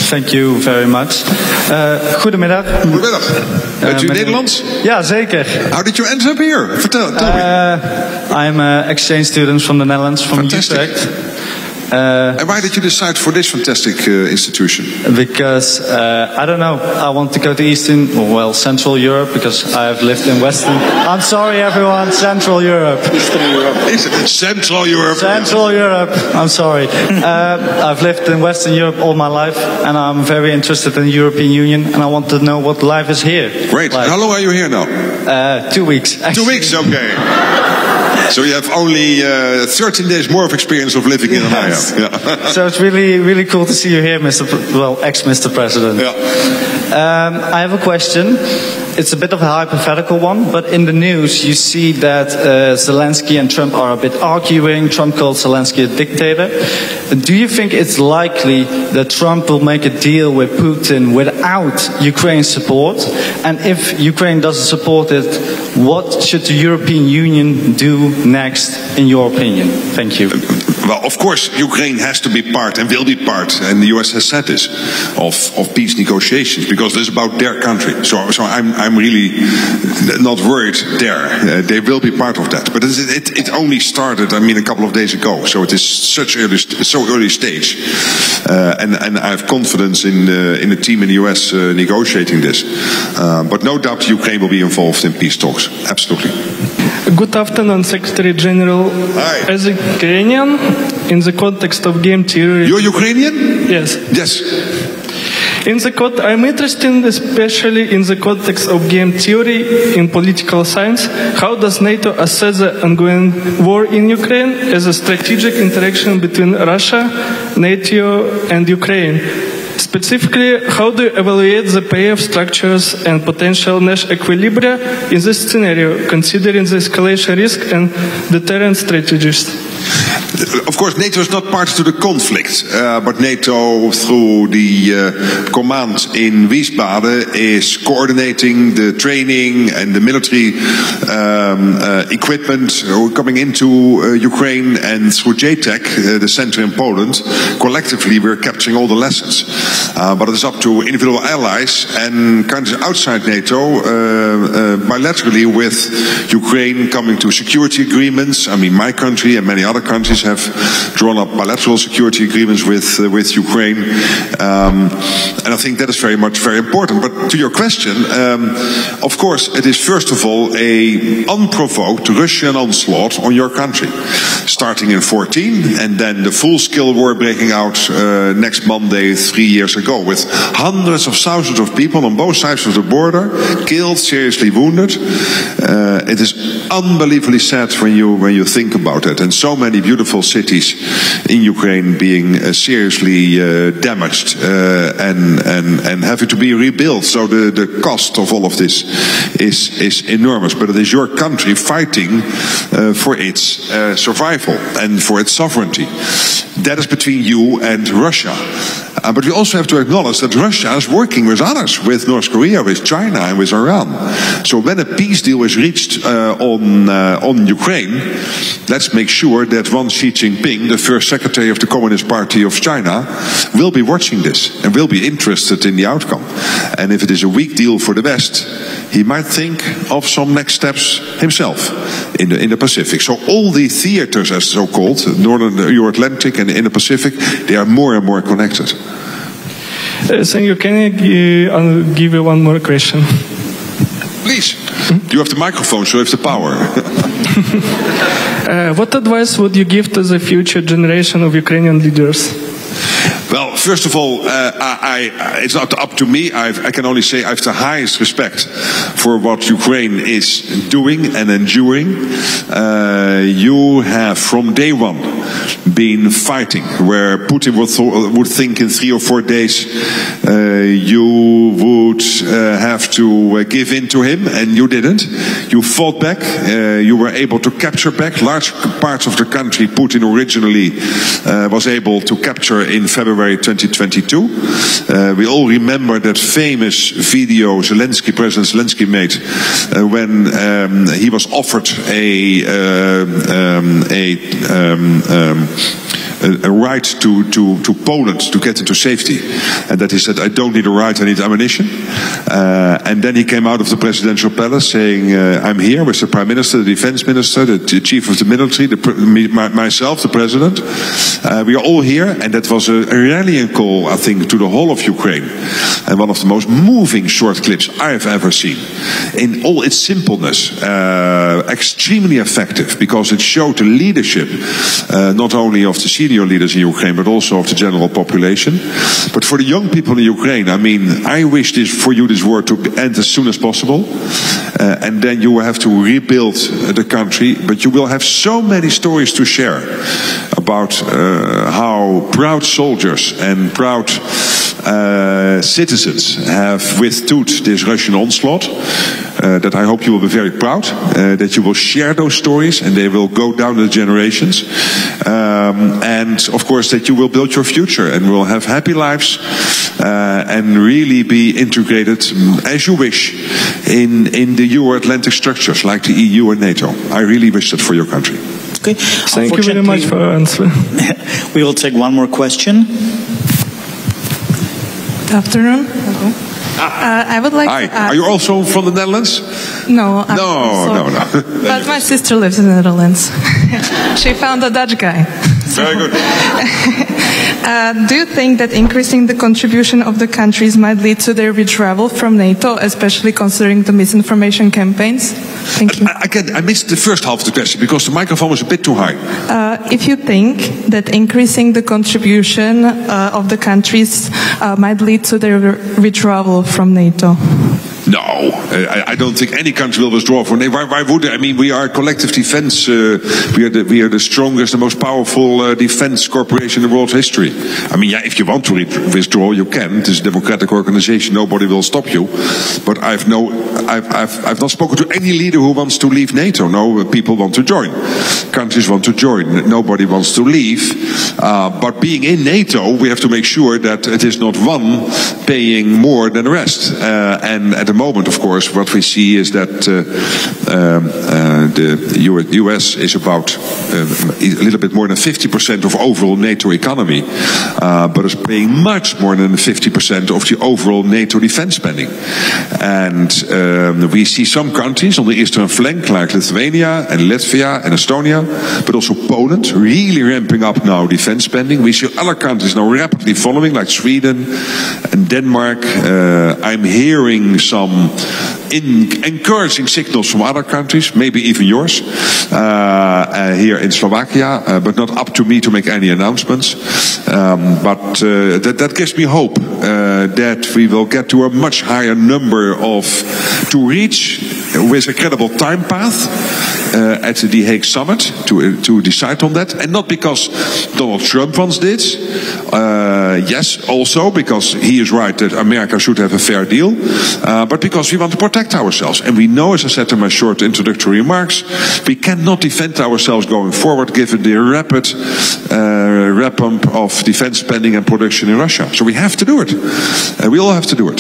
Thank you very much. Goedemiddag. Goedemiddag. Bent u Nederlands? Ja, zeker. How did you end up here? Tell me. I'm an exchange student from the Netherlands, from Utrecht. And why did you decide for this fantastic institution? Because, I don't know, I want to go to Central Europe, because I have lived in Western... I'm sorry everyone, Central Europe. Eastern Europe. Central Europe. Central Europe, I'm sorry. I've lived in Western Europe all my life, and I'm very interested in the European Union, and I want to know what life is here. Great. Like, how long are you here now? 2 weeks. Actually. 2 weeks, okay. So you have only 13 days more of experience of living in Ohio. Yeah. So it's really, really cool to see you here, ex-Mr. President. Yeah. I have a question. It's a bit of a hypothetical one, but in the news you see that Zelensky and Trump are a bit arguing. Trump called Zelensky a dictator. Do you think it's likely that Trump will make a deal with Putin without Ukraine's support? And if Ukraine doesn't support it, what should the European Union do next, in your opinion? Thank you. Well, of course, Ukraine has to be part and will be part, and the US has said this, of peace negotiations, because this is about their country. So I'm really not worried there. They will be part of that. But it only started, a couple of days ago. So it is so early stage. And I have confidence in the team in the US negotiating this. But no doubt Ukraine will be involved in peace talks. Absolutely. Good afternoon, Secretary General. Hi. As a Ukrainian, in the context of game theory... You're Ukrainian? Yes. Yes. I'm interested especially in the context of game theory in political science. How does NATO assess the ongoing war in Ukraine as a strategic interaction between Russia, NATO and Ukraine? Specifically, how do you evaluate the payoff structures and potential Nash equilibria in this scenario, considering the escalation risk and deterrent strategies? Of course, NATO is not part to the conflict, but NATO, through the command in Wiesbaden, is coordinating the training and the military equipment coming into Ukraine, and through JTEC, the center in Poland, collectively we're capturing all the lessons. But it is up to individual allies and countries outside NATO, bilaterally with Ukraine coming to security agreements. My country and many other countries have drawn up bilateral security agreements with Ukraine, and I think that is very important. But to your question, of course, it is first of all a unprovoked Russian onslaught on your country, starting in 2014, and then the full-scale war breaking out next Monday 3 years ago, with hundreds of thousands of people on both sides of the border, killed, seriously wounded. It is unbelievably sad when you think about it, and so many beautiful cities in Ukraine being seriously damaged and having to be rebuilt. So the cost of all of this is enormous. But it is your country fighting for its survival and for its sovereignty. That is between you and Russia. But we also have to acknowledge that Russia is working with others, with North Korea, with China and with Iran. So when a peace deal is reached on Ukraine, let's make sure that one Xi Jinping, the first secretary of the Communist Party of China, will be watching this and will be interested in the outcome. And if it is a weak deal for the West, he might think of some next steps himself in the Pacific. So all the theaters, as so-called, Northern Euro-Atlantic and in the Pacific, they are more and more connected. Thank you. Can I give you one more question? Please. You have the microphone, so you have the power. What advice would you give to the future generation of Ukrainian leaders? Well, first of all, it's not up to me. I can only say I have the highest respect for what Ukraine is doing and enduring. You have, from day one, been fighting, where Putin would think in 3 or 4 days you would have to give in to him, and you didn't. You fought back. You were able to capture back large parts of the country Putin originally was able to capture in February February 2022. We all remember that famous video President Zelensky made when he was offered a right to Poland to get into safety, and that he said, "I don't need a right, I need ammunition." And then he came out of the presidential palace saying, "I'm here with the Prime Minister, the Defense Minister, the Chief of the Military, myself, the President. We are all here," and that was a rallying call, I think, to the whole of Ukraine, and one of the most moving short clips I've ever seen. In all its simpleness, extremely effective, because it showed the leadership, not only of the senior leaders in Ukraine, but also of the general population. But for the young people in Ukraine, I mean, I wish this war to end as soon as possible, and then you will have to rebuild the country. But you will have so many stories to share about how proud soldiers and proud citizens have withstood this Russian onslaught, that I hope you will be very proud, that you will share those stories and they will go down the generations, and of course that you will build your future and will have happy lives, and really be integrated as you wish in the Euro-Atlantic structures like the EU and NATO. I really wish that for your country. Okay. Thank you very much for your answer. We will take one more question. Good afternoon. Hello. I would like to ask... Are you also from the Netherlands? No. No. But my sister lives in the Netherlands. She found a Dutch guy. Very good. Do you think that increasing the contribution of the countries might lead to their withdrawal from NATO, especially considering the misinformation campaigns? Thank you. Again, I missed the first half of the question because the microphone was a bit too high. If you think that increasing the contribution of the countries might lead to their withdrawal from NATO? No, I don't think any country will withdraw from NATO. Why would they? I mean, we are collective defense. We are the strongest, the most powerful defense corporation in world history. I mean, yeah, if you want to withdraw, you can. It is a democratic organization. Nobody will stop you. But I've not spoken to any leader who wants to leave NATO. No, people want to join. Countries want to join. Nobody wants to leave. But being in NATO, we have to make sure that it is not one paying more than the rest. And at the moment, of course, what we see is that the US is about a little bit more than 50% of overall NATO economy, but is paying much more than 50% of the overall NATO defense spending. And we see some countries on the eastern flank, like Lithuania and Latvia and Estonia, but also Poland, really ramping up now defense spending. We see other countries now rapidly following, like Sweden and Denmark. I'm hearing some encouraging signals from other countries, maybe even yours, here in Slovakia, but not up to me to make any announcements. But that gives me hope that we will get to a much higher number to reach with a credible time path at the Hague Summit to decide on that, and not because Donald Trump once did. Yes, also because he is right that America should have a fair deal, but because we want to protect ourselves. And we know, as I said in my short introductory remarks, we cannot defend ourselves going forward given the rapid ramp-up of defense spending and production in Russia. So we have to do it. We all have to do it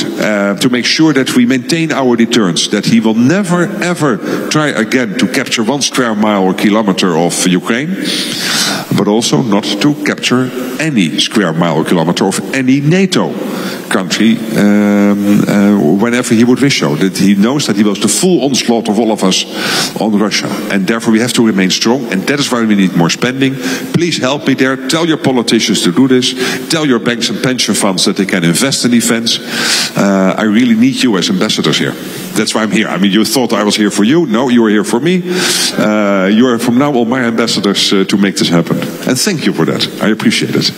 to make sure that we maintain our deterrence, that he will never ever try again to capture 1 square mile or kilometer of Ukraine, but also not to capture any square mile or kilometer of any NATO country whenever he would wish so. That he knows that he was the full onslaught of all of us on Russia, and therefore we have to remain strong, and that is why we need more spending. Please help me there. Tell your politicians to do this. Tell your banks and pension funds that they can invest in defense. I really need you as ambassadors here. That's why I'm here. I mean, you thought I was here for you. No, you are here for me. You are from now on my ambassadors to make this happen. And thank you for that. I appreciate it.